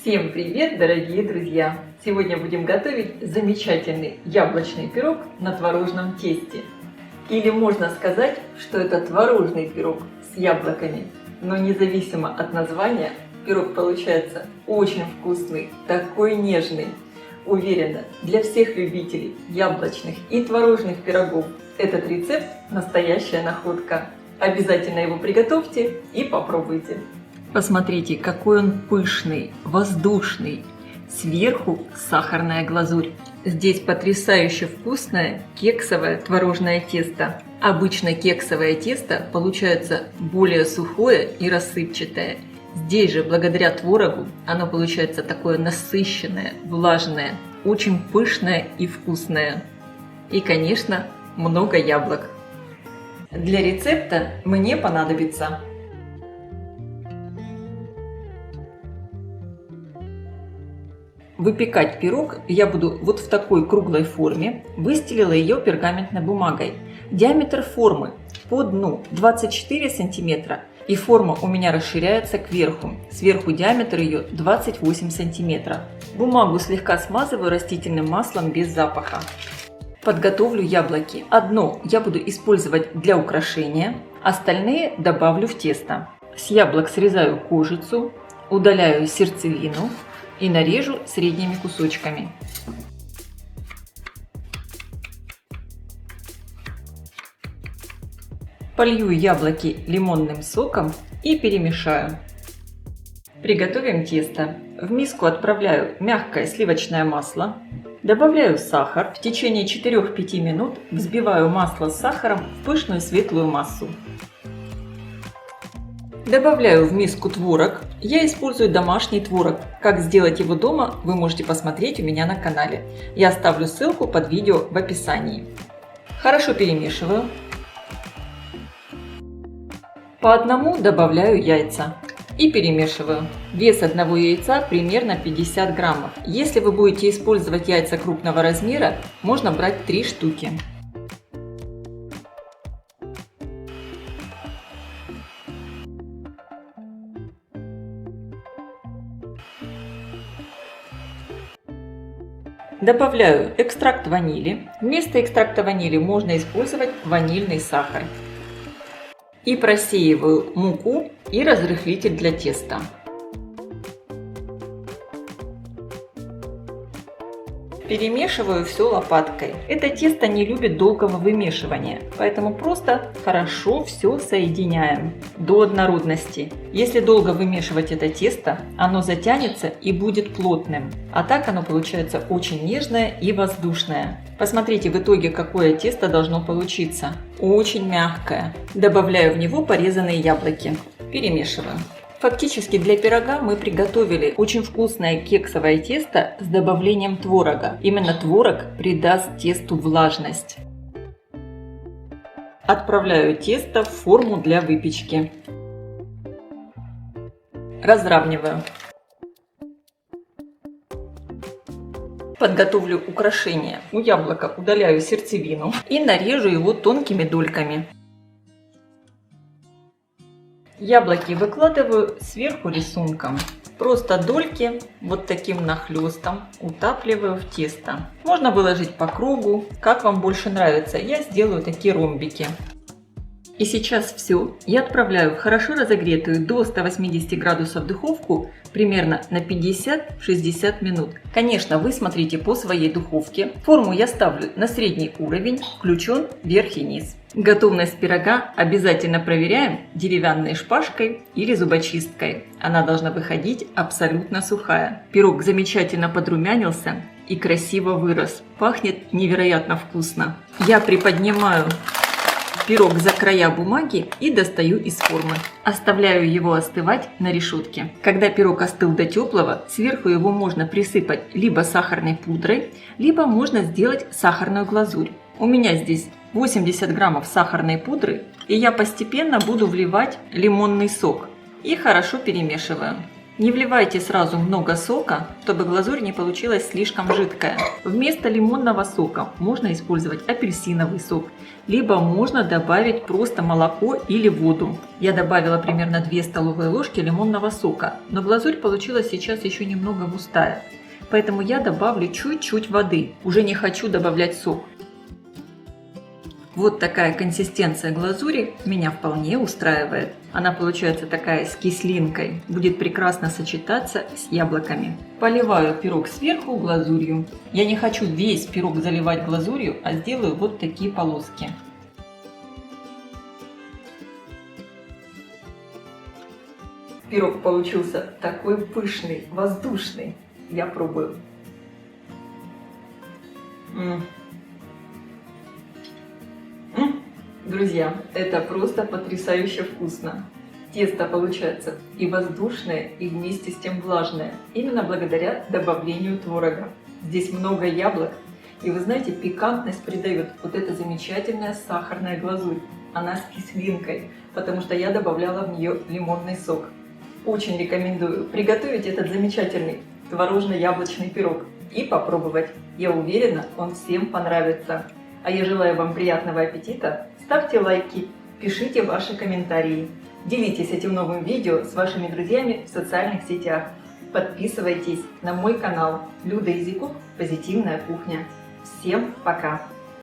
Всем привет, дорогие друзья! Сегодня будем готовить замечательный яблочный пирог на творожном тесте. Или можно сказать, что это творожный пирог с яблоками. Но независимо от названия, пирог получается очень вкусный, такой нежный. Уверена, для всех любителей яблочных и творожных пирогов этот рецепт настоящая находка. Обязательно его приготовьте и попробуйте. Посмотрите, какой он пышный, воздушный. Сверху сахарная глазурь. Здесь потрясающе вкусное кексовое творожное тесто. Обычно кексовое тесто получается более сухое и рассыпчатое. Здесь же, благодаря творогу, оно получается такое насыщенное, влажное, очень пышное и вкусное. И, конечно, много яблок. Для рецепта мне понадобится выпекать пирог я буду вот в такой круглой форме. Выстелила ее пергаментной бумагой. Диаметр формы по дну 24 сантиметра. И форма у меня расширяется кверху. Сверху диаметр ее 28 сантиметров. Бумагу слегка смазываю растительным маслом без запаха. Подготовлю яблоки. Одно я буду использовать для украшения, остальные добавлю в тесто. С яблок срезаю кожицу, удаляю сердцевину и нарежу средними кусочками. Полью яблоки лимонным соком и перемешаю. Приготовим тесто. В миску отправляю мягкое сливочное масло, добавляю сахар. В течение 4-5 минут взбиваю масло с сахаром в пышную светлую массу. Добавляю в миску творог. Я использую домашний творог. Как сделать его дома, вы можете посмотреть у меня на канале. Я оставлю ссылку под видео в описании. Хорошо перемешиваю. По одному добавляю яйца и перемешиваю. Вес одного яйца примерно 50 граммов. Если вы будете использовать яйца крупного размера, можно брать 3 штуки. Добавляю экстракт ванили. Вместо экстракта ванили можно использовать ванильный сахар. И просеиваю муку и разрыхлитель для теста. Перемешиваю все лопаткой. Это тесто не любит долгого вымешивания, поэтому просто хорошо все соединяем до однородности. Если долго вымешивать это тесто, оно затянется и будет плотным, а так оно получается очень нежное и воздушное. Посмотрите в итоге, какое тесто должно получиться. Очень мягкое. Добавляю в него порезанные яблоки. Перемешиваю. Фактически для пирога мы приготовили очень вкусное кексовое тесто с добавлением творога. Именно творог придаст тесту влажность. Отправляю тесто в форму для выпечки. Разравниваю. Подготовлю украшение. У яблока удаляю сердцевину и нарежу его тонкими дольками. Яблоки выкладываю сверху рисунком. Просто дольки вот таким нахлестом утапливаю в тесто. Можно выложить по кругу, как вам больше нравится. Я сделаю такие ромбики. И сейчас все. Я отправляю в хорошо разогретую до 180 градусов духовку примерно на 50-60 минут. Конечно, вы смотрите по своей духовке. Форму я ставлю на средний уровень, включен верх и низ. Готовность пирога обязательно проверяем деревянной шпажкой или зубочисткой. Она должна выходить абсолютно сухая. Пирог замечательно подрумянился и красиво вырос. Пахнет невероятно вкусно. Я приподнимаю пирог за края бумаги и достаю из формы. Оставляю его остывать на решетке. Когда пирог остыл до теплого, сверху его можно присыпать либо сахарной пудрой, либо можно сделать сахарную глазурь. У меня здесь 80 граммов сахарной пудры, и я постепенно буду вливать лимонный сок и хорошо перемешиваю. Не вливайте сразу много сока, чтобы глазурь не получилась слишком жидкая. Вместо лимонного сока можно использовать апельсиновый сок, либо можно добавить просто молоко или воду. Я добавила примерно 2 столовые ложки лимонного сока, но глазурь получилась сейчас еще немного густая. Поэтому я добавлю чуть-чуть воды, уже не хочу добавлять сок. Вот такая консистенция глазури меня вполне устраивает. Она получается такая с кислинкой, будет прекрасно сочетаться с яблоками. Поливаю пирог сверху глазурью. Я не хочу весь пирог заливать глазурью, а сделаю вот такие полоски. Пирог получился такой пышный, воздушный. Я пробую. Друзья, это просто потрясающе вкусно. Тесто получается и воздушное, и вместе с тем влажное, именно благодаря добавлению творога. Здесь много яблок, и вы знаете, пикантность придает вот эта замечательная сахарная глазурь. Она с кислинкой, потому что я добавляла в нее лимонный сок. Очень рекомендую приготовить этот замечательный творожно-яблочный пирог и попробовать. Я уверена, он всем понравится. А я желаю вам приятного аппетита. Ставьте лайки, пишите ваши комментарии. Делитесь этим новым видео с вашими друзьями в социальных сетях. Подписывайтесь на мой канал Люда Изякук «Позитивная кухня». Всем пока!